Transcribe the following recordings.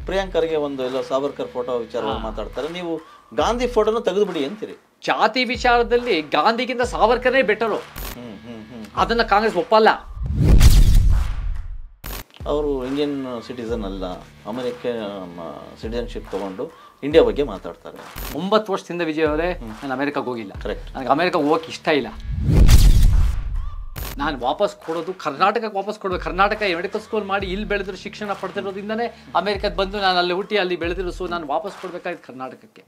ಪ್ರಿಯಾಂಕರ್ಗೆ ಒಂದು ಎಲ್ಲೋ ಸಾವರ್ಕರ್ ಫೋಟೋ ವಿಚಾರವಾಗಿ ಮಾತಾಡ್ತಾರೆ, ನೀವು ಗಾಂಧಿ ಫೋಟೋನ ತೆಗೆದುಬಿಡಿ ಅಂತೀರಿ. ಜಾತಿ ವಿಚಾರದಲ್ಲಿ ಗಾಂಧಿಗಿಂತ ಸಾವರ್ಕರೇ ಬೆಟರು. ಅದನ್ನ ಕಾಂಗ್ರೆಸ್ ಒಪ್ಪಲ್ಲ. ಅವರು ಇಂಡಿಯನ್ ಸಿಟಿಸನ್ ಅಲ್ಲ, ಅಮೆರಿಕನ್ ಸಿಟಿಸನ್ಶಿಪ್ ತಗೊಂಡು ಇಂಡಿಯಾ ಬಗ್ಗೆ ಮಾತಾಡ್ತಾರೆ. 9 ವರ್ಷದಿಂದ ವಿಜಯ್ ಅವರೇ ನಾನು ಅಮೆರಿಕಾಗೆ ಹೋಗಿಲ್ಲ. ಕರೆಕ್ಟ್. ನನಗೆ ಅಮೆರಿಕಾಗೆ ಹೋಗಕ್ಕೆ ಇಷ್ಟ ಇಲ್ಲ. ನಾನು ವಾಪಸ್ ಕೊಡೋದು ಕರ್ನಾಟಕಕ್ಕೆ ವಾಪಸ್ ಕೊಡಬೇಕು. ಕರ್ನಾಟಕ ಮೆಡಿಕಲ್ ಸ್ಕೂಲ್ ಮಾಡಿ ಇಲ್ಲಿ ಬೆಳೆದಿರೋ ಶಿಕ್ಷಣ ಪಡ್ತಿರೋದ್ರಿಂದನೇ ಅಮೆರಿಕಕ್ಕೆ ಬಂದು ನಾನು ಅಲ್ಲಿ ಹುಟ್ಟಿ ಅಲ್ಲಿ ಬೆಳೆದಿರೋ. ಸೊ ನಾನು ವಾಪಸ್ ಕೊಡಬೇಕಾಗಿತ್ತು ಕರ್ನಾಟಕಕ್ಕೆ.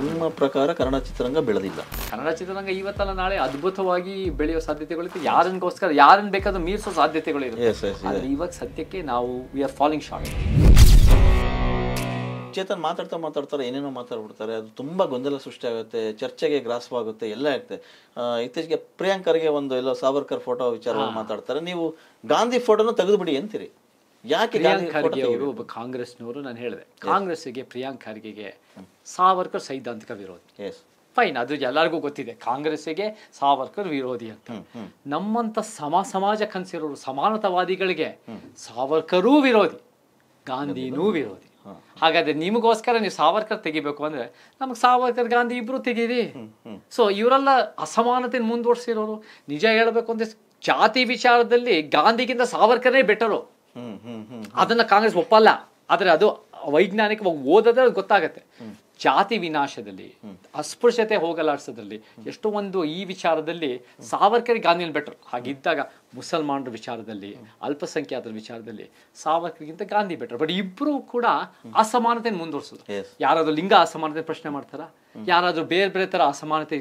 ನಿಮ್ಮ ಪ್ರಕಾರ ಕನ್ನಡ ಚಿತ್ರರಂಗ ಬೆಳೆದಿಲ್ಲ? ಕನ್ನಡ ಚಿತ್ರರಂಗ ಇವತ್ತಲ್ಲ ನಾಳೆ ಅದ್ಭುತವಾಗಿ ಬೆಳೆಯೋ ಸಾಧ್ಯತೆಗಳಿತ್ತು. ಯಾರನ್ಗೋಸ್ಕರ ಯಾರನ್ನ ಬೇಕಾದ್ರೂ ಮೀರಿಸೋ ಸಾಧ್ಯತೆಗಳಿರುತ್ತೆ. ಆದರೆ ಇವಾಗ ಸದ್ಯಕ್ಕೆ ನಾವು we are falling short. Chetan ಮಾತಾಡ್ತಾರೆ, ಏನೇನೋ ಮಾತಾಡ್ಬಿಡ್ತಾರೆ, ಅದು ತುಂಬ ಗೊಂದಲ ಸೃಷ್ಟಿ ಆಗುತ್ತೆ, ಚರ್ಚೆಗೆ ಗ್ರಾಸವಾಗುತ್ತೆ, ಎಲ್ಲ ಆಗುತ್ತೆ. ಇತ್ತೀಚೆಗೆ ಪ್ರಿಯಾಂಕರ್ಗೆ ಒಂದು ಎಲ್ಲೋ ಸಾವರ್ಕರ್ ಫೋಟೋ ವಿಚಾರವಾಗಿ ಮಾತಾಡ್ತಾರೆ, ನೀವು ಗಾಂಧಿ ಫೋಟೋನ ತೆಗೆದುಬಿಡಿ ಅಂತೀರಿ. ಯಾಕೆ? ಪ್ರಿಯಾಂಕ್ ಖರ್ಗೆ ಅವರು ಒಬ್ಬ ಕಾಂಗ್ರೆಸ್ನವರು. ನಾನು ಹೇಳಿದೆ, ಕಾಂಗ್ರೆಸ್ಸಿಗೆ ಪ್ರಿಯಾಂಕ್ ಖರ್ಗೆಗೆ ಸಾವರ್ಕರ್ ಸೈದ್ಧಾಂತಿಕ ವಿರೋಧಿ. ಫೈನ್, ಅದು ಎಲ್ಲರಿಗೂ ಗೊತ್ತಿದೆ. ಕಾಂಗ್ರೆಸ್ಸಿಗೆ ಸಾವರ್ಕರ್ ವಿರೋಧಿ ಅಂತ. ನಮ್ಮಂತ ಸಮಾಜ ಕನಸಿರೋರು ಸಮಾನತಾವಾದಿಗಳಿಗೆ ಸಾವರ್ಕರೂ ವಿರೋಧಿ, ಗಾಂಧಿನೂ ವಿರೋಧಿ. ಹಾಗಾದ್ರೆ ನಿಮಗೋಸ್ಕರ ನೀವು ಸಾವರ್ಕರ್ ತೆಗಿಬೇಕು ಅಂದ್ರೆ ನಮ್ಗೆ ಸಾವರ್ಕರ್ ಗಾಂಧಿ ಇಬ್ರು ತೆಗೀರಿ. ಸೊ ಇವರೆಲ್ಲ ಅಸಮಾನತೆ ಮುಂದುವರ್ಸಿರೋರು. ನಿಜ ಹೇಳ್ಬೇಕು ಅಂದ್ರೆ ಜಾತಿ ವಿಚಾರದಲ್ಲಿ ಗಾಂಧಿಗಿಂತ ಸಾವರ್ಕರೇ ಬೆಟರು. ಅದನ್ನ ಕಾಂಗ್ರೆಸ್ ಒಪ್ಪಲ್ಲ. ಆದ್ರೆ ಅದು ವೈಜ್ಞಾನಿಕವಾಗಿ ಓದಿದ್ರೆ ಗೊತ್ತಾಗತ್ತೆ. ಜಾತಿ ವಿನಾಶದಲ್ಲಿ, ಅಸ್ಪೃಶ್ಯತೆ ಹೋಗಲಾಡಿಸೋದ್ರಲ್ಲಿ ಎಷ್ಟೋ ಒಂದು ಈ ವಿಚಾರದಲ್ಲಿ ಸಾವರ್ಕರ್ ಗಾಂಧಿನ ಬೆಟರ್. ಹಾಗಿದ್ದಾಗ ಮುಸಲ್ಮಾನರ ವಿಚಾರದಲ್ಲಿ, ಅಲ್ಪಸಂಖ್ಯಾತರ ವಿಚಾರದಲ್ಲಿ ಸಾವರ್ಕರ್ಗಿಂತ ಗಾಂಧಿ ಬೆಟರ್. ಬಟ್ ಇಬ್ರು ಕೂಡ ಅಸಮಾನತೆ ಮುಂದುವರ್ಸೋದು. ಯಾರಾದ್ರೂ ಲಿಂಗ ಅಸಮಾನತೆ ಪ್ರಶ್ನೆ ಮಾಡ್ತಾರ? ಯಾರಾದ್ರೂ ಬೇರೆ ಬೇರೆ ತರ ಅಸಮಾನತೆ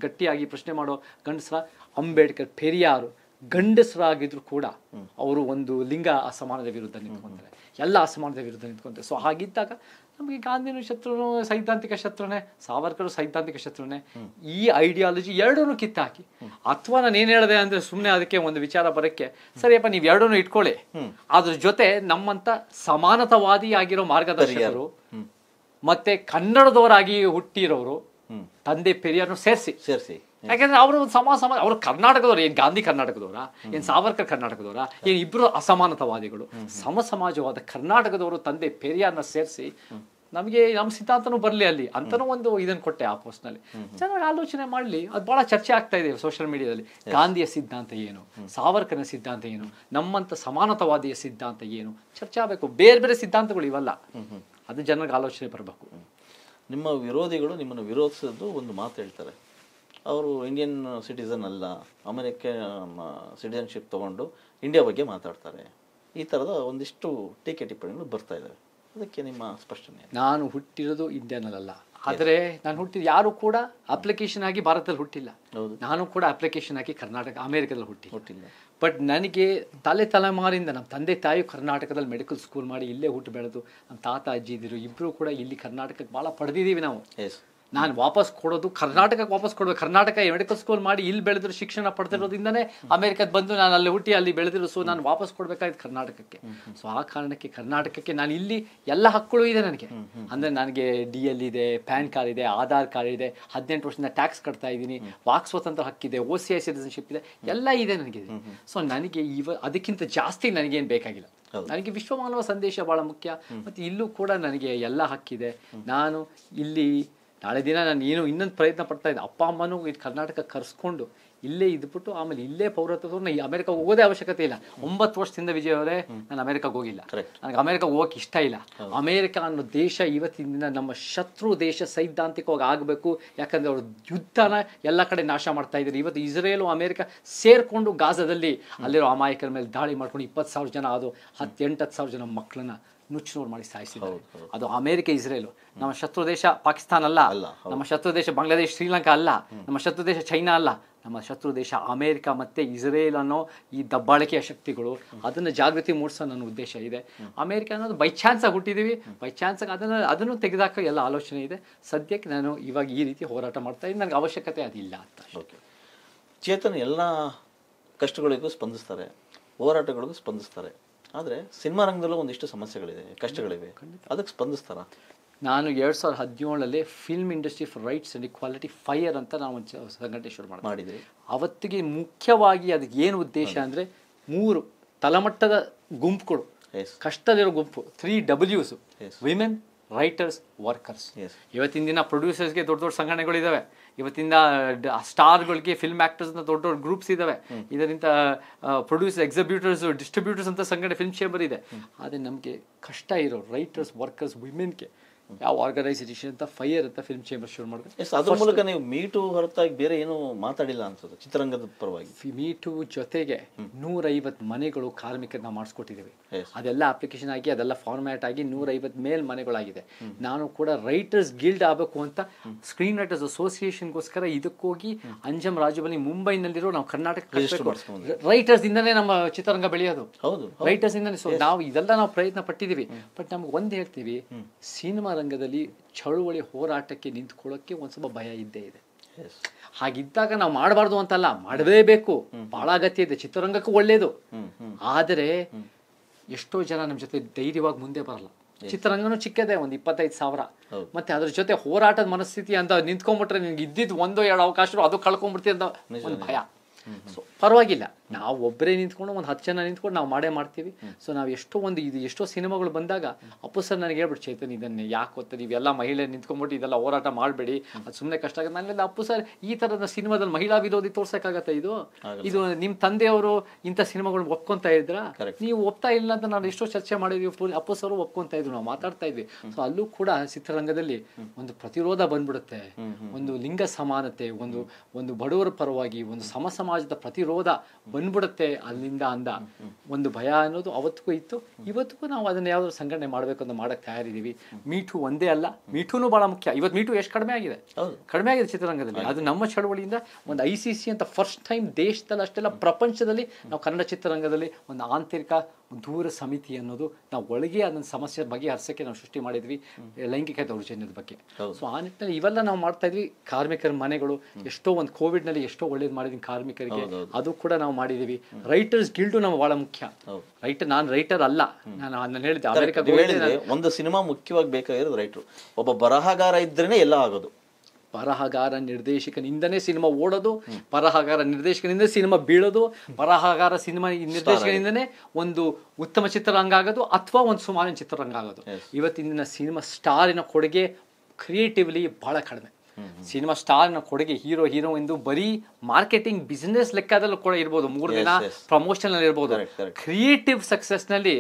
ಗಟ್ಟಿಯಾಗಿ ಪ್ರಶ್ನೆ ಮಾಡೋ ಗಂಡಸರ? ಅಂಬೇಡ್ಕರ್, ಪೆರಿಯಾರು ಗಂಡಸರಾಗಿದ್ರು ಕೂಡ ಅವರು ಒಂದು ಲಿಂಗ ಅಸಮಾನತೆ ವಿರುದ್ಧ ನಿಂತ್ಕೊಂತಾರೆ, ಎಲ್ಲ ಅಸಮಾನತೆ ವಿರುದ್ಧ ನಿಂತ್ಕೊಂತಾರೆ. ಸೊ ಹಾಗಿದ್ದಾಗ ನಮಗೆ ಗಾಂಧಿನೂ ಶತ್ರುನು, ಸೈದ್ಧಾಂತಿಕ ಶತ್ರುನೇ, ಸಾವರ್ಕರ್ ಸೈದ್ಧಾಂತಿಕ ಶತ್ರುನೇ. ಈ ಐಡಿಯಾಲಜಿ ಎರಡೂ ಕಿತ್ತಾಕಿ, ಅಥವಾ ನಾನು ಏನ್ ಹೇಳಿದೆ ಅಂದ್ರೆ ಸುಮ್ಮನೆ ಅದಕ್ಕೆ ಒಂದು ವಿಚಾರ ಬರಕ್ಕೆ ಸರಿಯಪ್ಪ ನೀವು ಎರಡೂ ಇಟ್ಕೊಳ್ಳಿ, ಅದ್ರ ಜೊತೆ ನಮ್ಮಂತ ಸಮಾನತಾವಾದಿ ಆಗಿರೋ ಮಾರ್ಗದರ್ಶಕರು ಮತ್ತೆ ಕನ್ನಡದವರಾಗಿ ಹುಟ್ಟಿರೋರು ತಂದೆ ಪೆರಿಯಾರ್ನು ಸೇರಿಸಿ. ಯಾಕಂದ್ರೆ ಅವರು ಅವ್ರು ಕರ್ನಾಟಕದವ್ರು. ಏನ್ ಗಾಂಧಿ ಕರ್ನಾಟಕದವರ, ಏನ್ ಸಾವರ್ಕರ್ ಕರ್ನಾಟಕದವರ, ಏನ್ ಇಬ್ರು ಅಸಮಾನತಾವಾದಿಗಳು? ಸಮಾಜವಾದ ಕರ್ನಾಟಕದವರು ತಂದೆ ಪೆರಿಯಾರ್ನ ಸೇರಿಸಿ ನಮಗೆ ನಮ್ಮ ಸಿದ್ಧಾಂತನೂ ಬರ್ಲಿ ಅಲ್ಲಿ ಅಂತಾನೂ ಒಂದು ಇದನ್ನ ಕೊಟ್ಟೆ. ಆ ಪೋಸ್ಟ್ ನಲ್ಲಿ ಚೆನ್ನಾಗಿ ಆಲೋಚನೆ ಮಾಡ್ಲಿ. ಅದು ಬಹಳ ಚರ್ಚೆ ಆಗ್ತಾ ಇದೆ ಸೋಷಿಯಲ್ ಮೀಡಿಯಾದಲ್ಲಿ. ಗಾಂಧಿಯ ಸಿದ್ಧಾಂತ ಏನು, ಸಾವರ್ಕರ್ನ ಸಿದ್ಧಾಂತ ಏನು, ನಮ್ಮಂತ ಸಮಾನತಾವಾದಿಯ ಸಿದ್ಧಾಂತ ಏನು ಚರ್ಚೆ ಆಗಬೇಕು. ಬೇರೆ ಬೇರೆ ಸಿದ್ಧಾಂತಗಳು ಇವಲ್ಲ, ಅದು ಜನರಿಗೆ ಆಲೋಚನೆ ಬರಬೇಕು. ನಿಮ್ಮ ವಿರೋಧಿಗಳು ನಿಮ್ಮನ್ನು ವಿರೋಧಿಸೋದು ಒಂದು ಮಾತು ಹೇಳ್ತಾರೆ, ಅವರು ಇಂಡಿಯನ್ ಸಿಟಿಸನ್ ಅಲ್ಲ, ಅಮೆರಿಕನ್ ಸಿಟಿಸನ್ಶಿಪ್ ತಗೊಂಡು ಇಂಡಿಯಾ ಬಗ್ಗೆ ಮಾತಾಡ್ತಾರೆ. ಈ ಥರದ ಒಂದಿಷ್ಟು ಟೀಕೆ ಟಿಪ್ಪಣಿಗಳು ಬರ್ತಾ ಇದ್ದಾವೆ. ಅದಕ್ಕೆ ನಿಮ್ಮ ಸ್ಪಷ್ಟನೆ? ನಾನು ಹುಟ್ಟಿರೋದು ಇಂಡಿಯಾನಲ್ಲ, ಆದರೆ ನಾನು ಹುಟ್ಟಿದ ಯಾರು ಕೂಡ ಅಪ್ಲಿಕೇಶನ್ ಆಗಿ ಭಾರತದಲ್ಲಿ ಹುಟ್ಟಿಲ್ಲ. ನಾನು ಕೂಡ ಅಪ್ಲಿಕೇಶನ್ ಆಗಿ ಕರ್ನಾಟಕ ಅಮೆರಿಕದಲ್ಲಿ ಹುಟ್ಟಿಲ್ಲ. ಬಟ್ ನನಗೆ ತಲೆಮಾರಿಂದ ನಮ್ಮ ತಂದೆ ತಾಯಿ ಕರ್ನಾಟಕದಲ್ಲಿ ಮೆಡಿಕಲ್ ಸ್ಕೂಲ್ ಮಾಡಿ ಇಲ್ಲೇ ಹುಟ್ಟು ಬೆಳೆದು ನಮ್ಮ ತಾತ ಅಜ್ಜಿ ಇದ್ದರು, ಇಬ್ಬರು ಕೂಡ ಇಲ್ಲಿ ಕರ್ನಾಟಕಕ್ಕೆ ಭಾಳ ಪಡೆದಿದ್ದೀವಿ ನಾವು. ನಾನು ವಾಪಸ್ ಕೊಡೋದು ಕರ್ನಾಟಕಕ್ಕೆ ವಾಪಸ್ ಕೊಡಬೇಕು. ಕರ್ನಾಟಕ ಮೆಡಿಕಲ್ ಸ್ಕೂಲ್ ಮಾಡಿ ಇಲ್ಲಿ ಬೆಳೆದಿರೋ ಶಿಕ್ಷಣ ಪಡ್ತಿರೋದ್ರಿಂದನೇ ಅಮೆರಿಕಕ್ಕೆ ಬಂದು ನಾನು ಅಲ್ಲಿ ಹುಟ್ಟಿ ಅಲ್ಲಿ ಬೆಳೆದಿರೋ. ಸೊ ನಾನು ವಾಪಸ್ ಕೊಡಬೇಕಾಗಿತ್ತು ಕರ್ನಾಟಕಕ್ಕೆ. ಸೊ ಆ ಕಾರಣಕ್ಕೆ ಕರ್ನಾಟಕಕ್ಕೆ ನಾನು ಇಲ್ಲಿ ಎಲ್ಲ ಹಕ್ಕುಗಳು ಇದೆ ನನಗೆ. ಅಂದರೆ ನನಗೆ DL ಇದೆ, ಪ್ಯಾನ್ ಕಾರ್ಡ್ ಇದೆ, ಆಧಾರ್ ಕಾರ್ಡ್ ಇದೆ, 18 ವರ್ಷದಿಂದ ಟ್ಯಾಕ್ಸ್ ಕಟ್ತಾ ಇದ್ದೀನಿ, ವಾಕ್ ಸ್ವಾತಂತ್ರ್ಯ ಹಕ್ಕಿದೆ, OCI ಸಿಟಿಸನ್ಶಿಪ್ ಇದೆ, ಎಲ್ಲ ಇದೆ ನನಗೆ. ಸೊ ನನಗೆ ಅದಕ್ಕಿಂತ ಜಾಸ್ತಿ ನನಗೇನು ಬೇಕಾಗಿಲ್ಲ. ನನಗೆ ವಿಶ್ವಮಾನವ ಸಂದೇಶ ಭಾಳ ಮುಖ್ಯ. ಮತ್ತು ಇಲ್ಲೂ ಕೂಡ ನನಗೆ ಎಲ್ಲ ಹಕ್ಕಿದೆ. ನಾನು ಇಲ್ಲಿ ನಾಳೆ ದಿನ ನಾನು ಇನ್ನೊಂದು ಪ್ರಯತ್ನ ಪಡ್ತಾ ಇದ್ದೆ. ಅಪ್ಪ ಅಮ್ಮನೂ ಇದು ಕರ್ನಾಟಕ ಕರೆಸ್ಕೊಂಡು ಇಲ್ಲೇ ಇದ್ಬಿಟ್ಟು ಆಮೇಲೆ ಇಲ್ಲೇ ಪೌರತ್ವವನ್ನು ಅಮೆರಿಕಾಗೆ ಹೋಗೋದೇ ಅವಶ್ಯಕತೆ ಇಲ್ಲ. 9 ವರ್ಷದಿಂದ ವಿಜಯ್ ಅವರೇ ನಾನು ಅಮೆರಿಕಾಗೆ ಹೋಗಿಲ್ಲ. ನನಗೆ ಅಮೆರಿಕಾಗೆ ಹೋಗಕ್ಕೆ ಇಷ್ಟ ಇಲ್ಲ. ಅಮೆರಿಕ ಅನ್ನೋ ದೇಶ ಇವತ್ತಿನ ದಿನ ನಮ್ಮ ಶತ್ರು ದೇಶ ಸೈದ್ಧಾಂತಿಕವಾಗಿ ಆಗಬೇಕು. ಯಾಕಂದ್ರೆ ಅವರು ಯುದ್ಧನ ಎಲ್ಲ ಕಡೆ ನಾಶ ಮಾಡ್ತಾ ಇದ್ದಾರೆ. ಇವತ್ತು ಇಸ್ರೇಲು ಅಮೆರಿಕ ಸೇರ್ಕೊಂಡು ಗಾಜಾದಲ್ಲಿ ಅಲ್ಲಿರೋ ಅಮಾಯಕರ ಮೇಲೆ ದಾಳಿ ಮಾಡ್ಕೊಂಡು 20,000 ಜನ, ಅದು 8,000 ಜನ ಮಕ್ಕಳನ್ನ ನುಚ್ಚುನೂರು ಮಾಡಿ ಸಾಯಿಸಿದ್ದಾರೆ. ಅದು ಅಮೆರಿಕ, ಇಸ್ರೇಲು. ನಮ್ಮ ಶತ್ರು ದೇಶ ಪಾಕಿಸ್ತಾನ ಅಲ್ಲ, ನಮ್ಮ ಶತ್ರು ದೇಶ ಬಾಂಗ್ಲಾದೇಶ, ಶ್ರೀಲಂಕಾ ಅಲ್ಲ, ನಮ್ಮ ಶತ್ರು ದೇಶ ಚೈನಾ ಅಲ್ಲ. ನಮ್ಮ ಶತ್ರು ದೇಶ ಅಮೆರಿಕ ಮತ್ತು ಇಸ್ರೇಲ್ ಅನ್ನೋ ಈ ದಬ್ಬಾಳಿಕೆಯ ಶಕ್ತಿಗಳು. ಅದನ್ನು ಜಾಗೃತಿ ಮೂಡಿಸೋ ನನ್ನ ಉದ್ದೇಶ ಇದೆ. ಅಮೆರಿಕ ಅನ್ನೋದು ಬೈ ಚಾನ್ಸಾಗಿ ಹುಟ್ಟಿದ್ದೀವಿ, ಬೈ ಚಾನ್ಸಾಗಿ ಅದನ್ನು ತೆಗೆದಾಕ ಎಲ್ಲ ಆಲೋಚನೆ ಇದೆ. ಸದ್ಯಕ್ಕೆ ನಾನು ಇವಾಗ ಈ ರೀತಿ ಹೋರಾಟ ಮಾಡ್ತಾ ಇದ್ದೀನಿ. ನನಗೆ ಅವಶ್ಯಕತೆ ಅದಿಲ್ಲ ಅಂತ. ಓಕೆ, ಚೇತನ್ ಎಲ್ಲ ಕಷ್ಟಗಳಿಗೂ ಸ್ಪಂದಿಸ್ತಾರೆ, ಹೋರಾಟಗಳಿಗೂ ಸ್ಪಂದಿಸ್ತಾರೆ. ಆದರೆ ಸಿನಿಮಾ ರಂಗದಲ್ಲೂ ಒಂದಿಷ್ಟು ಸಮಸ್ಯೆಗಳಿದೆ, ಕಷ್ಟಗಳಿವೆ, ಅದಕ್ಕೆ ಸ್ಪಂದಿಸ್ತಾರ? ನಾನು 2017 film industry for rights and equality fire ಅಂತ ನಾವು ಒಂದು ಸಂಘಟನೆ ಶುರು ಮಾಡಿದ್ವಿ. ಅವತ್ತಿಗೆ ಮುಖ್ಯವಾಗಿ ಅದಕ್ಕೆ ಏನು ಉದ್ದೇಶ ಅಂದರೆ 3 ತಳಮಟ್ಟದ ಗುಂಪುಗಳು ಕಷ್ಟದಲ್ಲಿರೋ ಗುಂಪು 3Ws, ವಿಮೆನ್, ರೈಟರ್ಸ್, ವರ್ಕರ್ಸ್. ಇವತ್ತಿನ ದಿನ ಪ್ರೊಡ್ಯೂಸರ್ಸ್ಗೆ ದೊಡ್ಡ ದೊಡ್ಡ ಸಂಘಟನೆಗಳಿದ್ದಾವೆ, ಇವತ್ತಿನ ಸ್ಟಾರ್ಗಳಿಗೆ ಫಿಲ್ಮ್ ಆಕ್ಟರ್ಸ್ ಅಂತ ದೊಡ್ಡ ದೊಡ್ಡ ಗ್ರೂಪ್ಸ್ ಇದ್ದಾವೆ, ಇದರಿಂದ ಪ್ರೊಡ್ಯೂಸರ್, ಎಕ್ಸಿಬ್ಯೂಟರ್ಸ್, ಡಿಸ್ಟ್ರಿಬ್ಯೂಟರ್ಸ್ ಅಂತ ಸಂಘಟನೆ ಫಿಲ್ಮ್ ಚೇಂಬರ್ ಇದೆ. ಆದರೆ ನಮಗೆ ಕಷ್ಟ ಇರೋ ರೈಟರ್ಸ್, ವರ್ಕರ್ಸ್, ವಿಮೆನ್ಗೆ ಯಾವ ಆರ್ಗನೈಸೇಷನ್ ಅಂತ ಫೈರ್ ಅಂತ ಫಿಲ್ಮ್ ಚೇಂಬರ್ ಶುರು ಮಾಡಬೇಕು. ಅದ್ರ ಮೂಲಕ ನೀವು ಮೀಟು ಹೊರತಾಗಿ ಬೇರೆ ಏನು ಮಾತಾಡಿಲ್ಲ ಅನ್ಸುತ್ತೆ ಚಿತ್ರರಂಗದ ಪರವಾಗಿ. ಮೀಟು ಜೊತೆಗೆ 150 ಮನೆಗಳು ಕಾರ್ಮಿಕರನ್ನ ಮಾಡಿಸ್ಕೊಟ್ಟಿದ್ದೀವಿ. ಅದೆಲ್ಲ ಅಪ್ಲಿಕೇಶನ್ ಆಗಿ ಅದೆಲ್ಲ ಫಾರ್ಮ್ಯಾಟ್ ಆಗಿ 150 ಮೇಲ್ ಮನೆಗಳಾಗಿದೆ. ನಾನು ಕೂಡ ರೈಟರ್ಸ್ ಗಿಲ್ಡ್ ಆಗಬೇಕು ಅಂತ ಸ್ಕ್ರೀನ್ ರೈಟರ್ಸ್ ಅಸೋಸಿಯೇಷನ್ಗೋಸ್ಕರ ಇದಕ್ಕೋಗಿ ಅಂಜಮ್ ರಾಜಬಲಿ ಮುಂಬೈನಲ್ಲಿರೋ ನಾವು ಕರ್ನಾಟಕ ರೈಟರ್ಸ್ ಇಂದನೇ ನಮ್ಮ ಚಿತ್ರರಂಗ ಬೆಳೆಯೋದು. ರೈಟರ್ಸ್ ಇಂದನೇ. ಸೊ ನಾವು ಇದೆಲ್ಲ ನಾವು ಪ್ರಯತ್ನ ಪಟ್ಟಿದ್ದೀವಿ. ಬಟ್ ನಮ್ಗೆ ಒಂದು ಹೇಳ್ತೀವಿ, ಸಿನಿಮಾ ರಂಗದಲ್ಲಿ ಚಳುವಳಿ ಹೋರಾಟಕ್ಕೆ ನಿಂತ್ಕೊಳ್ಳೋಕೆ ಒಂದ್ ಸ್ವಲ್ಪ ಭಯ ಇದ್ದೇ ಇದೆ. ಹಾಗಿದ್ದಾಗ ನಾವು ಮಾಡಬಾರ್ದು ಅಂತಲ್ಲ, ಮಾಡಲೇಬೇಕು, ಬಹಳ ಅಗತ್ಯ ಇದೆ, ಚಿತ್ರರಂಗಕ್ಕೂ ಒಳ್ಳೇದು. ಆದರೆ ಎಷ್ಟೋ ಜನ ನಮ್ಮ ಜೊತೆ ಧೈರ್ಯವಾಗಿ ಮುಂದೆ ಬರಲ್ಲ. ಚಿತ್ರರಂಗನೂ ಚಿಕ್ಕದೇ, ಒಂದು 25,000. ಮತ್ತೆ ಅದ್ರ ಜೊತೆ ಹೋರಾಟದ ಮನಸ್ಥಿತಿ ಅಂತ ನಿಂತ್ಕೊಂಡ್ಬಿಟ್ರೆ ನಿನ್ಗೆ ಇದ್ದಿದ್ದು 1-2 ಅವಕಾಶ ಅದು ಕಳ್ಕೊಂಡ್ಬಿಡ್ತೀವಿ ಅಂತ ಒಂದು ಭಯ. ಸೊ ಪರವಾಗಿಲ್ಲ, ನಾವು ಒಬ್ಬರೇ ನಿಂತ್ಕೊಂಡು ಒಂದು 10 ಜನ ನಿಂತ್ಕೊಂಡು ನಾವು ಮಾಡ್ತೀವಿ. ಸೊ ನಾವು ಎಷ್ಟೋ ಸಿನಿಮಾಗಳು ಬಂದಾಗ ಅಪ್ಪು ಸರ್ ನನಗೆ ಹೇಳ್ಬಿಟ್ಟು, ಚೇತನ್ ಇದನ್ನೇ ಯಾಕೆ ಗೊತ್ತಾ, ನೀವೆಲ್ಲ ಮಹಿಳೆ ನಿಂತ್ಕೊಂಡ್ಬಿಟ್ಟು ಇದೆಲ್ಲ ಹೋರಾಟ ಮಾಡಬೇಡಿ, ಅದು ಸುಮ್ಮನೆ ಕಷ್ಟ ಆಗುತ್ತೆ. ನಾನೆಲ್ಲ ಅಪ್ಪು ಸರ್ ಈ ಥರದ ಸಿನಿಮಾದಲ್ಲಿ ಮಹಿಳಾ ವಿರೋಧಿ ತೋರ್ಸೋಕ್ಕಾಗತ್ತೆ? ಇದು ನಿಮ್ಮ ತಂದೆಯವರು ಇಂಥ ಸಿನಿಮಾಗಳನ್ನ ಒಪ್ಕೊಂತ ಇದ್ರ, ನೀವು ಒಪ್ತಾ ಇಲ್ಲ ಅಂತ ನಾನು ಎಷ್ಟೋ ಚರ್ಚೆ ಮಾಡಿದ್ವಿ. ಅಪ್ಪು ಸರ್ ಒಪ್ಕೊಂತ ಇದ್ರು, ನಾವು ಮಾತಾಡ್ತಾ ಇದ್ವಿ. ಸೊ ಅಲ್ಲೂ ಕೂಡ ಚಿತ್ರರಂಗದಲ್ಲಿ ಒಂದು ಪ್ರತಿರೋಧ ಬಂದ್ಬಿಡುತ್ತೆ, ಒಂದು ಲಿಂಗ ಸಮಾನತೆ, ಒಂದು ಬಡವರ ಪರವಾಗಿ ಒಂದು ಸಮಾಜದ ಪ್ರತಿರೋಧ ಬಂದ್ಬಿಡುತ್ತೆ. ಅಲ್ಲಿಂದ ಒಂದು ಭಯ ಅನ್ನೋದು ಅವತ್ತಿಗೂ ಇತ್ತು, ಇವತ್ತಿಗೂ ನಾವು ಅದನ್ನ ಯಾವ್ದಾದ್ರು ಸಂಘಟನೆ ಮಾಡ್ಬೇಕು ಅಂತ ಮಾಡಕ್ ತಯಾರಿದೀವಿ. ಮೀಟು ಒಂದೇ ಅಲ್ಲ, ಮೀಟೂನು ಬಹಳ ಮುಖ್ಯ. ಇವತ್ತು ಮೀಟು ಎಷ್ಟು ಕಡಿಮೆ ಆಗಿದೆ ಚಿತ್ರರಂಗದಲ್ಲಿ. ಅದು ನಮ್ಮ ಚಳವಳಿಯಿಂದ ಒಂದು ICC ಅಂತ ಫಸ್ಟ್ ಟೈಮ್ ದೇಶದಲ್ಲಿ ಅಷ್ಟೆಲ್ಲ ಪ್ರಪಂಚದಲ್ಲಿ ನಾವು ಕನ್ನಡ ಚಿತ್ರರಂಗದಲ್ಲಿ ಒಂದು ಆಂತರಿಕ ದೂರ ಸಮಿತಿ ಅನ್ನೋದು ನಾವು ಒಳಗೆ ಅದನ್ನ ಸಮಸ್ಯೆ ಬಗೆಹರಿಸಕ್ಕೆ ನಾವು ಸೃಷ್ಟಿ ಮಾಡಿದ್ವಿ, ಲೈಂಗಿಕ ದೌರ್ಜನ್ಯದ ಬಗ್ಗೆ. ಸೊ ಆ ನಿಟ್ಟಿನಲ್ಲಿ ಇವೆಲ್ಲ ನಾವು ಮಾಡ್ತಾ ಇದ್ವಿ. ಕಾರ್ಮಿಕರ ಮನೆಗಳು ಎಷ್ಟೋ ಒಂದು ಕೋವಿಡ್ ನಲ್ಲಿ ಎಷ್ಟೋ ಒಳ್ಳೇದು ಮಾಡಿದ್ವಿ ಕಾರ್ಮಿಕರಿಗೆ, ಅದು ಕೂಡ ನಾವು ಮಾಡಿದೀವಿ. ರೈಟರ್ಸ್ ಗಿಲ್ಡು ನಮ್ಗೆ ಬಹಳ ಮುಖ್ಯ. ನಾನು ರೈಟರ್ ಅಲ್ಲ, ನಾನು ಹೇಳಿದ್ದೆ ಅಮೆರಿಕ ಒಂದು ಸಿನಿಮಾ ಮುಖ್ಯವಾಗಿ ಬೇಕಾಗಿರೋದು ರೈಟರ್. ಒಬ್ಬ ಬರಹಗಾರ ಇದ್ರೇನೆ ಎಲ್ಲ ಆಗೋದು. ಬರಹಗಾರ ನಿರ್ದೇಶಕನಿಂದನೇ ಸಿನಿಮಾ ಓಡೋದು, ಬರಹಗಾರ ನಿರ್ದೇಶಕನಿಂದ ಸಿನಿಮಾ ಬೀಳೋದು, ಬರಹಗಾರ ಸಿನಿಮಾ ನಿರ್ದೇಶಕನಿಂದನೇ ಒಂದು ಉತ್ತಮ ಚಿತ್ರರಂಗ ಆಗೋದು ಅಥವಾ ಒಂದು ಸುಮಾರಿನ ಚಿತ್ರರಂಗ ಆಗೋದು. ಇವತ್ತಿನ ಸಿನಿಮಾ ಸ್ಟಾರಿನ ಕೊಡುಗೆ ಕ್ರಿಯೇಟಿವ್ಲಿ ಬಹಳ ಕಡಿಮೆ. ಸಿನಿಮಾ ಸ್ಟಾರ್ನ ಕೊಡುಗೆ ಹೀರೋ ಎಂದು ಬರೀ ಮಾರ್ಕೆಟಿಂಗ್ ಬಿಸಿನೆಸ್ ಲೆಕ್ಕದಲ್ಲೂ ಕೂಡ ಇರ್ಬೋದು, 3 ದಿನ ಪ್ರಮೋಷನ್ ಅಲ್ಲಿ ಇರ್ಬೋದು. ಕ್ರಿಯೇಟಿವ್ ಸಕ್ಸಸ್ ನಲ್ಲಿ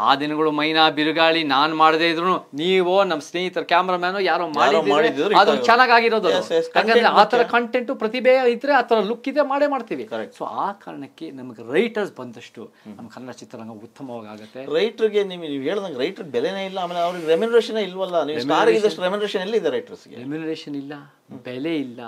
ಆ ದಿನಗಳು ಮೈನಾ ಬಿರುಗಾಳಿ ನಾನ್ ಮಾಡದೇ ಇದ್ರು ನೀವು ನಮ್ಮ ಸ್ನೇಹಿತರ ಕ್ಯಾಮ್ರಾಮ್ಯಾನ್ ಯಾರೋ ಮಾಡಿದ್ರೆ ಅದು ಚೆನ್ನಾಗಿರೋದು. ಯಾಕಂದ್ರೆ ಆತರ ಕಂಟೆಂಟ್ ಪ್ರತಿಭೆ ಇದ್ರೆ ಆತರ ಲುಕ್ ಇದೆ ಮಾಡ್ತೀವಿ. ಸೊ ಆ ಕಾರಣಕ್ಕೆ ನಮಗೆ ರೈಟರ್ಸ್ ಬಂದಷ್ಟು ನಮ್ಮ ಕನ್ನಡ ಚಿತ್ರರಂಗ ಉತ್ತಮವಾಗಿ ಆಗುತ್ತೆ. ರೈಟರ್ಗೆ ನೀವು ಹೇಳ್ದಂಗೆ ರೈಟರ್ ಬೆಲೆನೇ ಇಲ್ಲ, ಆಮೇಲೆ ಅವ್ರಿಗೆ ರೆಮ್ಯುನರೇಷನ್ ಇಲ್ವಲ್ಲ. ರೆಮ್ಯುನರೇಷನ್ ಎಲ್ಲಿದೆ ರೈಟರ್ಸ್ಗೆ? ರೆಮ್ಯುನರೇಷನ್ ಇಲ್ಲ, ಬೆಲೆ ಇಲ್ಲ,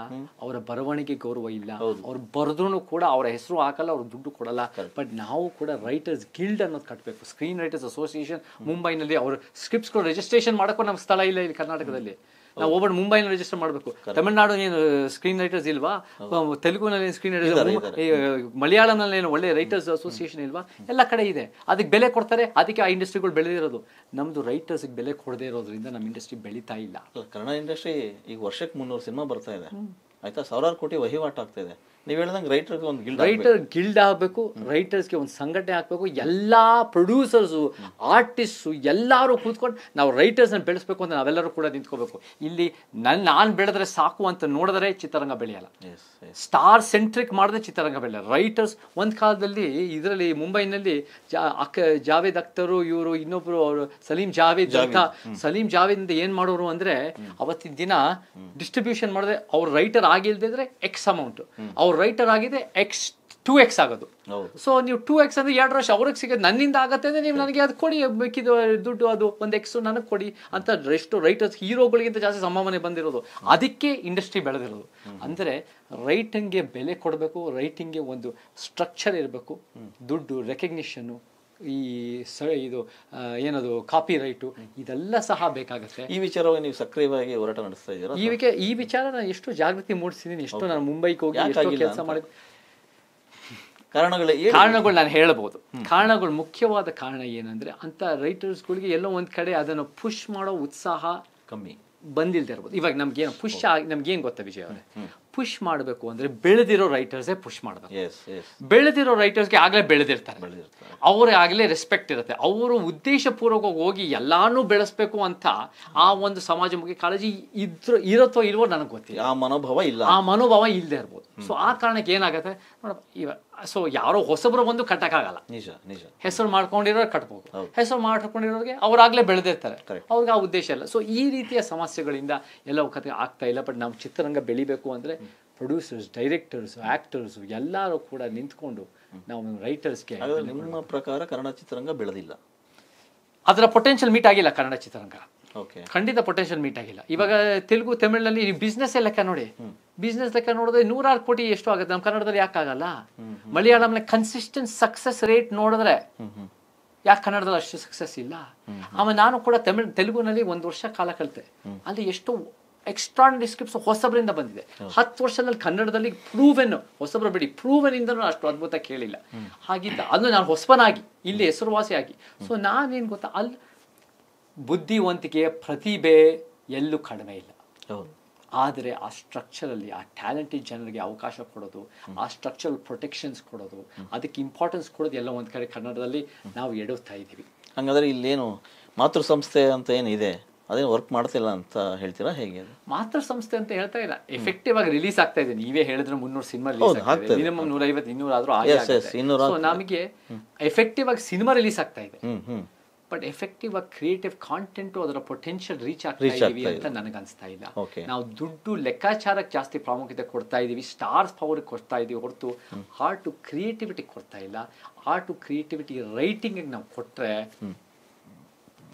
ಅವರ ಬರವಣಿಗೆ ಗೌರವ ಇಲ್ಲ. ಅವ್ರು ಬರೆದ್ರು ಕೂಡ ಅವರ ಹೆಸರು ಹಾಕಲ್ಲ, ಅವ್ರ ದುಡ್ಡು ಕೊಡಲ್ಲ. ಬಟ್ ನಾವು ಕೂಡ ರೈಟರ್ಸ್ ಗಿಲ್ಡ್ ಅನ್ನೋದು ಕಟ್ಟಬೇಕು. ಸ್ಕ್ರೀನ್ ರೈಟರ್ಸ್ ಅಸೋಸಿಯೇಷನ್ ಮುಂಬೈನಲ್ಲಿ ಅವ್ರ ಸ್ಕ್ರಿಪ್ಟ್ಸ್ಗಳು ರಿಜಿಸ್ಟ್ರೇಷನ್ ಮಾಡಕ್ಕೂ ನಮ್ಗೆ ಸ್ಥಳ ಇಲ್ಲ ಇಲ್ಲಿ ಕರ್ನಾಟಕದಲ್ಲಿ. ನಾವು ಒಬ್ಬರು ಮುಂಬೈನ ರಿಜಿಸ್ಟರ್ ಮಾಡಬೇಕು. ತಮಿಳ್ನಾಡು ಏನು ಸ್ಕ್ರೀನ್ ರೈಟರ್ಸ್ ಇಲ್ವಾ? ತೆಲುಗುನಲ್ಲಿ ಸ್ಕ್ರೀನ್ ರೈಟರ್ಸ್, ಮಲಯಾಳಂನಲ್ಲಿ ಏನು ಒಳ್ಳೆ ರೈಟರ್ಸ್ ಅಸೋಸಿಯೇಷನ್ ಇಲ್ವಾ? ಎಲ್ಲ ಕಡೆ ಇದೆ. ಅದಕ್ಕೆ ಬೆಲೆ ಕೊಡ್ತಾರೆ, ಅದಕ್ಕೆ ಆ ಇಂಡಸ್ಟ್ರಿಗಳು ಬೆಳೆದಿರೋದು. ನಮ್ದು ರೈಟರ್ಸ್ಗೆ ಬೆಲೆ ಕೊಡದೇ ಇರೋದ್ರಿಂದ ನಮ್ಮ ಇಂಡಸ್ಟ್ರಿ ಬೆಳೀತಾ ಇಲ್ಲ. ಕನ್ನಡ ಇಂಡಸ್ಟ್ರಿ ಈಗ ವರ್ಷಕ್ಕೆ 300 ಸಿನಿಮಾ ಬರ್ತಾ ಇದೆ, ಆಯ್ತಾ, 1000 ಕೋಟಿ ವಹಿವಾಟು ಆಗ್ತಾ ಇದೆ. ನೀವು ಹೇಳ್ದಂಗೆ ರೈಟರ್ಗೆ ಒಂದು ರೈಟರ್ ಗಿಲ್ಡ್ ಆಗಬೇಕು, ರೈಟರ್ಸ್ಗೆ ಒಂದು ಸಂಘಟನೆ ಹಾಕಬೇಕು. ಎಲ್ಲ ಪ್ರೊಡ್ಯೂಸರ್ಸು, ಆರ್ಟಿಸ್ಟು ಎಲ್ಲರೂ ಕೂತ್ಕೊಂಡು ನಾವು ರೈಟರ್ಸ್ನ ಬೆಳೆಸ್ಬೇಕು ಅಂತ ನಾವೆಲ್ಲರೂ ಕೂಡ ನಿಂತ್ಕೋಬೇಕು. ಇಲ್ಲಿ ನಾನು ಬೆಳೆದ್ರೆ ಸಾಕು ಅಂತ ನೋಡಿದ್ರೆ ಚಿತ್ರರಂಗ ಬೆಳೆಯಲ್ಲ. ಸ್ಟಾರ್ ಸೆಂಟ್ರಿಕ್ ಮಾಡಿದ್ರೆ ಚಿತ್ರರಂಗ ಬೆಳೆಯಲ್ಲ. ರೈಟರ್ಸ್ ಒಂದು ಕಾಲದಲ್ಲಿ ಇದರಲ್ಲಿ ಮುಂಬೈನಲ್ಲಿ ಜಾವೇದ್ ಅಖ್ತರು, ಇವರು ಇನ್ನೊಬ್ರು ಅವರು ಸಲೀಂ ಜಾವೇದ್ ಅಂತ, ಸಲೀಂ ಜಾವೇದ್ ಏನ್ ಮಾಡೋರು ಅಂದ್ರೆ ಅವತ್ತಿನ ದಿನ ಡಿಸ್ಟ್ರಿಬ್ಯೂಷನ್ ಮಾಡಿದ್ರೆ ಅವ್ರ ರೈಟರ್ ಆಗಿಲ್ದಿದ್ರೆ X ಅಮೌಂಟ್, ಅವ್ರ ರೈಟರ್ ಆಗಿದೆ X2X ಆಗೋದು. ಸೊ ನೀವು 2X ಅಂದ್ರೆ 2 ವರ್ಷ ಅವ್ರಿಗೆ ಸಿಗೋದು, ನನ್ನಿಂದ ಆಗತ್ತೆ ಅಂದ್ರೆ ನೀವು ನನಗೆ ಅದು ಕೊಡಿ, ಬೇಕಿದ್ದು ದುಡ್ಡು ಅದು ಒಂದು X ನನಗೆ ಕೊಡಿ ಅಂತ ಎಷ್ಟು ರೈಟರ್ಸ್ ಹೀರೋಗಳಿಗಿಂತ ಜಾಸ್ತಿ ಸಂಭಾವನೆ ಬಂದಿರೋದು. ಅದಕ್ಕೆ ಇಂಡಸ್ಟ್ರಿ ಬೆಳೆದಿರೋದು. ಅಂದರೆ ರೈಟಿಂಗ್ಗೆ ಬೆಲೆ ಕೊಡಬೇಕು, ರೈಟಿಂಗ್ಗೆ ಒಂದು ಸ್ಟ್ರಕ್ಚರ್ ಇರಬೇಕು, ದುಡ್ಡು, ರೆಕಗ್ನಿಷನ್ನು, ಇದು ಏನದು ಕಾಪಿ ರೈಟು, ಇದೆಲ್ಲ ಸಹ ಬೇಕಾಗುತ್ತೆ. ಈ ವಿಚಾರವಾಗಿ ನೀವು ಸಕ್ರಿಯವಾಗಿ ಹೋರಾಟ ನಡೆಸ್ತಾ ಇದ್ದೀರಾ? ಈ ವಿಚಾರ ನಾನು ಎಷ್ಟು ಜಾಗೃತಿ ಮೂಡಿಸಿದ್ದೀನಿ, ಎಷ್ಟು ನಾನು ಮುಂಬೈಗೆ ಹೋಗಿ ಎಷ್ಟೋ ಕೆಲಸ ಮಾಡಿದ ಕಾರಣಗಳು ನಾನು ಹೇಳ್ಬೋದು. ಕಾರಣಗಳು, ಮುಖ್ಯವಾದ ಕಾರಣ ಏನಂದ್ರೆ ಅಂತ ರೈಟರ್ಸ್ಗಳಿಗೆ ಎಲ್ಲೋ ಒಂದ್ ಕಡೆ ಅದನ್ನು ಪುಷ್ ಮಾಡೋ ಉತ್ಸಾಹ ಕಮ್ಮಿ ಬಂದಿಲ್ದೇ ಇರ್ಬೋದು. ಇವಾಗ ನಮ್ಗೇನು ಪುಷ್ ನಮ್ಗೇನು ಗೊತ್ತಾ ವಿಜಯ್ ಅವರೇ, ಪುಷ್ ಮಾಡಬೇಕು ಅಂದರೆ ಬೆಳೆದಿರೋ ರೈಟರ್ಸೇ ಪುಷ್ ಮಾಡಬೇಕು. ಎಸ್ ಎಸ್ ಬೆಳೆದಿರೋ ರೈಟರ್ಸ್ಗೆ ಆಗಲೇ ಬೆಳೆದಿರ್ತಾರೆ, ಬೆಳೆದಿರ್ತಾರೆ. ಅವರೇ ಆಗಲೇ ರೆಸ್ಪೆಕ್ಟ್ ಇರುತ್ತೆ. ಅವರು ಉದ್ದೇಶಪೂರ್ವಕವಾಗಿ ಹೋಗಿ ಎಲ್ಲಾನು ಬೆಳೆಸ್ಬೇಕು ಅಂತ ಆ ಒಂದು ಸಮಾಜಮುಖಿ ಕಾಳಜಿ ಇರುತ್ತೋ ಇಲ್ವೋ ನನಗೆ ಗೊತ್ತಿಲ್ಲ. ಆ ಮನೋಭಾವ ಇಲ್ಲ, ಆ ಮನೋಭಾವ ಇಲ್ಲದೆ ಇರ್ಬೋದು. ಸೊ ಆ ಕಾರಣಕ್ಕೆ ಏನಾಗುತ್ತೆ ನೋಡಪ್ಪ, ಸೊ ಯಾರೋ ಹೊಸಬ್ರು ಬಂದು ಕಟ್ಟಕ್ಕಾಗಲ್ಲ. ನಿಜ ನಿಜ. ಹೆಸರು ಮಾಡ್ಕೊಂಡಿರೋರು ಕಟ್ಬೋದು, ಹೆಸರು ಮಾಡ್ಕೊಂಡಿರೋರಿಗೆ ಅವರಾಗಲೇ ಬೆಳೆದಿರ್ತಾರೆ, ಅವ್ರಿಗೆ ಆ ಉದ್ದೇಶ ಇಲ್ಲ. ಸೊ ಈ ರೀತಿಯ ಸಮಸ್ಯೆಗಳಿಂದ ಎಲ್ಲ ಕತೆ ಆಗ್ತಾ ಇಲ್ಲ. ಬಟ್ ನಮ್ಮ ಚಿತ್ರರಂಗ ಬೆಳಿಬೇಕು ಅಂದರೆ ಪ್ರೊಡ್ಯೂಸರ್ಸ್, ಡೈರೆಕ್ಟರ್ಸ್, ಆ್ಯಕ್ಟರ್ಸ್ ಎಲ್ಲರೂ ಕೂಡ ನಿಂತ್ಕೊಂಡು ನಾವು ರೈಟರ್ಸ್ಗೆ. ನಿಮ್ಮ ಪ್ರಕಾರ ಕನ್ನಡ ಚಿತ್ರರಂಗ ಬೆಳೆದಿಲ್ಲ, ಅದರ ಪೊಟೆನ್ಷಿಯಲ್ ಮೀಟ್ ಆಗಿಲ್ಲ ಕನ್ನಡ ಚಿತ್ರರಂಗ. ಓಕೆ, ಖಂಡಿತ ಪೊಟೆನ್ಷಿಯಲ್ ಮೀಟ್ ಆಗಿಲ್ಲ. ಇವಾಗ ತೆಲುಗು, ತಮಿಳಿನಲ್ಲಿ ನೀವು ಬಿಸ್ನೆಸ್ ಲೆಕ್ಕ ನೋಡಿ, ಬಿಸ್ನೆಸ್ ಲೆಕ್ಕ ನೋಡಿದ್ರೆ 106 ಕೋಟಿ ಎಷ್ಟು ಆಗುತ್ತೆ, ನಮ್ಮ ಕನ್ನಡದಲ್ಲಿ ಯಾಕಾಗಲ್ಲ? ಮಲಯಾಳಂನಲ್ಲಿ ಕನ್ಸಿಸ್ಟೆಂಟ್ ಸಕ್ಸಸ್ ರೇಟ್ ನೋಡಿದ್ರೆ ಯಾಕೆ ಕನ್ನಡದಲ್ಲಿ ಅಷ್ಟು ಸಕ್ಸಸ್ ಇಲ್ಲ? ಆಮೇಲೆ ನಾನು ಕೂಡ ತೆಲುಗುನಲ್ಲಿ 1 ವರ್ಷ ಕಾಲ ಕಲಿತೆ, ಅಲ್ಲಿ ಎಷ್ಟು ಎಕ್ಸ್ಟ್ರಾರ್ಡಿನರಿ ಸ್ಕ್ರಿಪ್ಟ್ಸ್ ಹೊಸಬರಿಂದ ಬಂದಿದೆ. 10 ವರ್ಷದಲ್ಲಿ ಕನ್ನಡದಲ್ಲಿ ಪ್ರೂವೆನ್, ಹೊಸಬ್ರು ಬಿಡಿ, ಪ್ರೂವೆನ್ ಇಂದನೂ ಅಷ್ಟು ಅದ್ಭುತ ಕೇಳಿಲ್ಲ. ಹಾಗಿದ್ದ ಅದು ನಾನು ಹೊಸಬನಾಗಿ ಇಲ್ಲಿ ಹೆಸರುವಾಸಿಯಾಗಿ. ಸೊ ನಾನೇನು ಗೊತ್ತಾ, ಅಲ್ಲಿ ಬುದ್ಧಿವಂತಿಕೆಯ ಪ್ರತಿಭೆ ಎಲ್ಲೂ ಕಡಿಮೆ ಇಲ್ಲ. ಆದರೆ ಆ ಸ್ಟ್ರಕ್ಚರಲ್ಲಿ ಆ ಟ್ಯಾಲೆಂಟೆಡ್ ಜನರಿಗೆ ಅವಕಾಶ ಕೊಡೋದು, ಆ ಸ್ಟ್ರಕ್ಚರಲ್ ಪ್ರೊಟೆಕ್ಷನ್ಸ್ ಕೊಡೋದು, ಅದಕ್ಕೆ ಇಂಪಾರ್ಟೆನ್ಸ್ ಕೊಡೋದು ಎಲ್ಲ ಒಂದು ಕಡೆ ಕನ್ನಡದಲ್ಲಿ ನಾವು ಎಡುತ್ತಾ ಇದ್ದೀವಿ. ಹಾಗಾದ್ರೆ ಇಲ್ಲೇನು ಮಾತೃ ಸಂಸ್ಥೆ ಅಂತ ಏನಿದೆ ಅದೇನು ವರ್ಕ್ ಮಾಡ್ತಿಲ್ಲ ಅಂತ ಹೇಳ್ತೀರಾ, ಹೇಗೆ? ಮಾತೃ ಸಂಸ್ಥೆ ಅಂತ ಹೇಳ್ತಾ ಇಲ್ಲ, ಎಫೆಕ್ಟಿವ್ ಆಗಿ ರಿಲೀಸ್ ಆಗ್ತಾ ಇದೆ. ನೀವೇ ಹೇಳಿದ್ರೆ 300 ಸಿನಿಮಾ ರಿಲೀಸ್ ಆಗ್ತಾ ಇದೆ, ಮಿನಿಮಮ್ 150-200 ಆದ್ರೂ ಆಗುತ್ತೆ. ಸೊ ನಮಗೆ ಎಫೆಕ್ಟಿವ್ ಆಗಿ ಸಿನಿಮಾ ರಿಲೀಸ್ ಆಗ್ತಾ ಇದೆ, ಬಟ್ ಎಫೆಕ್ಟಿವ್ ಆಗಿ ಕ್ರಿಯೇಟಿವ್ ಕಾಂಟೆಂಟ್ ಅದರ ಪೊಟೆನ್ಷಿಯಲ್ ರೀಚ್ ಆಗ್ತಾ ಇದೀವಿ ಅಂತ ನನಗೆ ಅನಿಸ್ತಾ ಇಲ್ಲ. ನಾವು ದುಡ್ಡು ಲೆಕ್ಕಾಚಾರಕ್ಕೆ ಜಾಸ್ತಿ ಪ್ರಾಮುಖ್ಯತೆ ಕೊಡ್ತಾ ಇದೀವಿ, ಸ್ಟಾರ್ಸ್ ಪವರ್ಗೆ ಕೊಡ್ತಾ ಇದೀವಿ ಹೊರತು ಆರ್ಟ್ ಟು ಕ್ರಿಯೇಟಿವಿಟಿ ಕೊಡ್ತಾ ಇಲ್ಲ. ಆರ್ಟ್ ಟು ಕ್ರಿಯೇಟಿವಿಟಿ ರೈಟಿಂಗ್ ನಾವು ಕೊಟ್ರೆ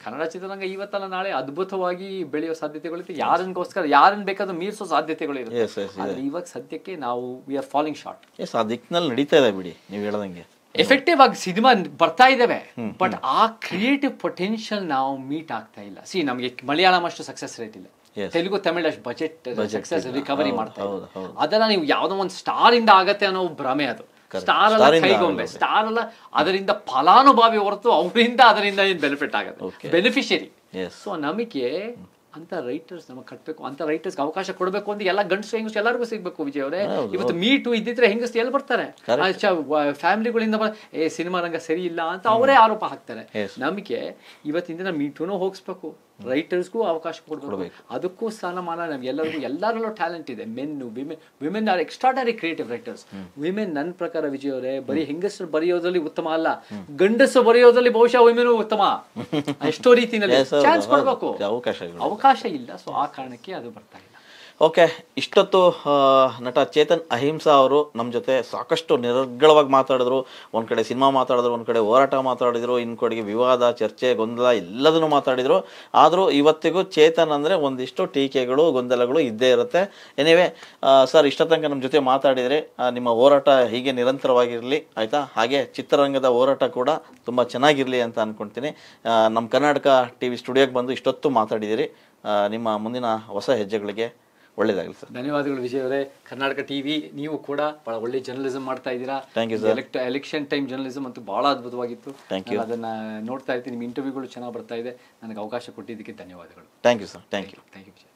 ಕನ್ನಡ ಚಿತ್ರರಂಗ ಇವತ್ತಲ್ಲ ನಾಳೆ ಅದ್ಭುತವಾಗಿ ಬೆಳೆಯೋ ಸಾಧ್ಯತೆಗಳಿರುತ್ತೆ. ಯಾರನ್ನ ಬೇಕಾದ್ರೂ ಮೀರಿಸೋ ಸಾಧ್ಯತೆಗಳಿರುತ್ತೆ. ಆದ್ರೆ ಇವಾಗ ಸದ್ಯಕ್ಕೆ ನಾವು ವಿ ಆರ್ ಫಾಲಿಂಗ್ ಶಾರ್ಟ್. ಆ ದಿಕ್ಕಿನಲ್ಲಿ ನಡೀತಾ ಇದೆ ಬಿಡಿ, ನೀವು ಹೇಳದಂಗೆ ಎಫೆಕ್ಟಿವ್ ಆಗಿ ಸಿನಿಮಾ ಬರ್ತಾ ಇದ್ದಾವೆ, ಬಟ್ ಆ ಕ್ರಿಯೇಟಿವ್ ಪೊಟೆನ್ಷಿಯಲ್ ನಾವು ಮೀಟ್ ಆಗ್ತಾ ಇಲ್ಲ. ನಮಗೆ ಮಲಯಾಳಂ ಅಷ್ಟು ಸಕ್ಸಸ್ ರೇಟ್ ಇಲ್ಲ, ತೆಲುಗು, ತಮಿಳು ಅಷ್ಟು ಬಜೆಟ್ ಸಕ್ಸಸ್ ರಿಕವರಿ ಮಾಡ್ತಾ ಇಲ್ಲ. ಅದನ್ನ ನೀವು ಯಾವ್ದೋ ಒಂದು ಸ್ಟಾರ್ ಇಂದ ಆಗತ್ತೆ ಅನ್ನೋ ಭ್ರಮೆ. ಅದು ಸ್ಟಾರ್ ಅಲ್ಲ, ಕೈಗೊಂಬೆ. ಸ್ಟಾರ್ ಅಲ್ಲ, ಅದರಿಂದ ಫಲಾನುಭವಿ ಹೊರತು ಅದರಿಂದ ಏನು ಬೆನಿಫಿಟ್ ಆಗುತ್ತೆ, ಬೆನಿಫಿಷಿಯರಿ. ಸೊ ನಮಗೆ ಅಂತ ರೈಟರ್ಸ್ ನಮಗೆ ಕಟ್ಟಬೇಕು, ಅಂತ ರೈಟರ್ಸ್ಗೆ ಅವಕಾಶ ಕೊಡಬೇಕು ಅಂತ ಎಲ್ಲ ಗಂಡಸು ಹೆಂಗಸು ಎಲ್ಲರಿಗೂ ಸಿಗ್ಬೇಕು. ವಿಜಯ್ ಅವರೇ, ಇವತ್ತು ಮೀಟು ಇದ್ದಿದ್ರೆ ಹೆಂಗಸು ಎಲ್ಲಿ ಬರ್ತಾರೆ? ಫ್ಯಾಮಿಲಿಗಳಿಂದ ಸಿನಿಮಾ ರಂಗ ಸರಿ ಇಲ್ಲ ಅಂತ ಅವರೇ ಆರೋಪ ಹಾಕ್ತಾರೆ. ನಮಗೆ ಇವತ್ತಿನ ದಿನ ಮೀಟೂನು ಹೋಗಿಸ್ಬೇಕು, ರೈಟರ್ಸ್ಗೂ ಅವಕಾಶ ಕೊಡಬೇಕು, ಅದಕ್ಕೂ ಸ್ಥಾನಮಾನ ಎಲ್ಲರಲ್ಲೂ ಟ್ಯಾಲೆಂಟ್ ಇದೆ. Women are extraordinary creative writers. Women ನನ್ನ ಪ್ರಕಾರ ವಿಜಯ್ ಅವರೇ ಬರೀ ಹೆಂಗಸರು ಬರೆಯೋದ್ರಲ್ಲಿ ಉತ್ತಮ ಅಲ್ಲ, ಗಂಡಸರು ಬರೆಯೋದ್ರಲ್ಲಿ ಬಹುಶಃ ವಿಮೆನು ಉತ್ತಮ. ಎಷ್ಟೋ ರೀತಿಯಲ್ಲಿ ಚಾನ್ಸ್ ಕೊಡಬೇಕು, ಅವಕಾಶ ಇಲ್ಲ. ಸೊ ಆ ಕಾರಣಕ್ಕೆ ಅದು ಬರ್ತಾ ಇಲ್ಲ. ಓಕೆ, ಇಷ್ಟೊತ್ತು ನಟ ಚೇತನ್ ಅಹಿಂಸಾ ಅವರು ನಮ್ಮ ಜೊತೆ ಸಾಕಷ್ಟು ನಿರರ್ಗಳವಾಗಿ ಮಾತಾಡಿದ್ರು. ಒಂದು ಕಡೆ ಸಿನಿಮಾ ಮಾತಾಡಿದ್ರು, ಒಂದು ಕಡೆ ಹೋರಾಟ ಮಾತಾಡಿದ್ರು, ಇನ್ನು ಕಡೆಗೆ ವಿವಾದ, ಚರ್ಚೆ, ಗೊಂದಲ ಎಲ್ಲದನ್ನು ಮಾತಾಡಿದರು. ಆದರೂ ಇವತ್ತಿಗೂ ಚೇತನ್ ಅಂದರೆ ಒಂದಿಷ್ಟು ಟೀಕೆಗಳು, ಗೊಂದಲಗಳು ಇದ್ದೇ ಇರುತ್ತೆ. ಎನಿವೆ ಸರ್, ಇಷ್ಟ ತನಕ ನಮ್ಮ ಜೊತೆ ಮಾತಾಡಿದರೆ ನಿಮ್ಮ ಹೋರಾಟ ಹೀಗೆ ನಿರಂತರವಾಗಿರಲಿ, ಆಯಿತಾ? ಹಾಗೆ ಚಿತ್ರರಂಗದ ಹೋರಾಟ ಕೂಡ ತುಂಬ ಚೆನ್ನಾಗಿರಲಿ ಅಂತ ಅಂದ್ಕೊಳ್ತೀನಿ. ನಮ್ಮ ಕರ್ನಾಟಕ TV ಸ್ಟುಡಿಯೋಗೆ ಬಂದು ಇಷ್ಟೊತ್ತು ಮಾತಾಡಿದ್ದೀರಿ. ನಿಮ್ಮ ಮುಂದಿನ ಹೊಸ ಹೆಜ್ಜೆಗಳಿಗೆ ಒಳ್ಳೇದಾಗಲಿ ಸರ್. ಧನ್ಯವಾದಗಳು ವಿಜಯ್ ಅವರೇ. ಕರ್ನಾಟಕ TV ನೀವು ಕೂಡ ಬಹಳ ಒಳ್ಳೆ ಜರ್ನಲಿಸಮ್ ಮಾಡ್ತಾ ಇದ್ದೀರಾ. Thank you sir. Election time journalism ಅಂತೂ ಬಹಳ ಅದ್ಭುತವಾಗಿತ್ತು. ಅದನ್ನ ನೋಡ್ತಾ ಇರ್ತೀನಿ, ನಿಮ್ಮ ಇಂಟರ್ವ್ಯೂಗಳು ಚೆನ್ನಾಗಿ ಬರ್ತಾ ಇದೆ. ನನಗೆ ಅವಕಾಶ ಕೊಟ್ಟಿದ್ದಕ್ಕೆ ಧನ್ಯವಾದಗಳು. Thank you sir. Thank you Vijay.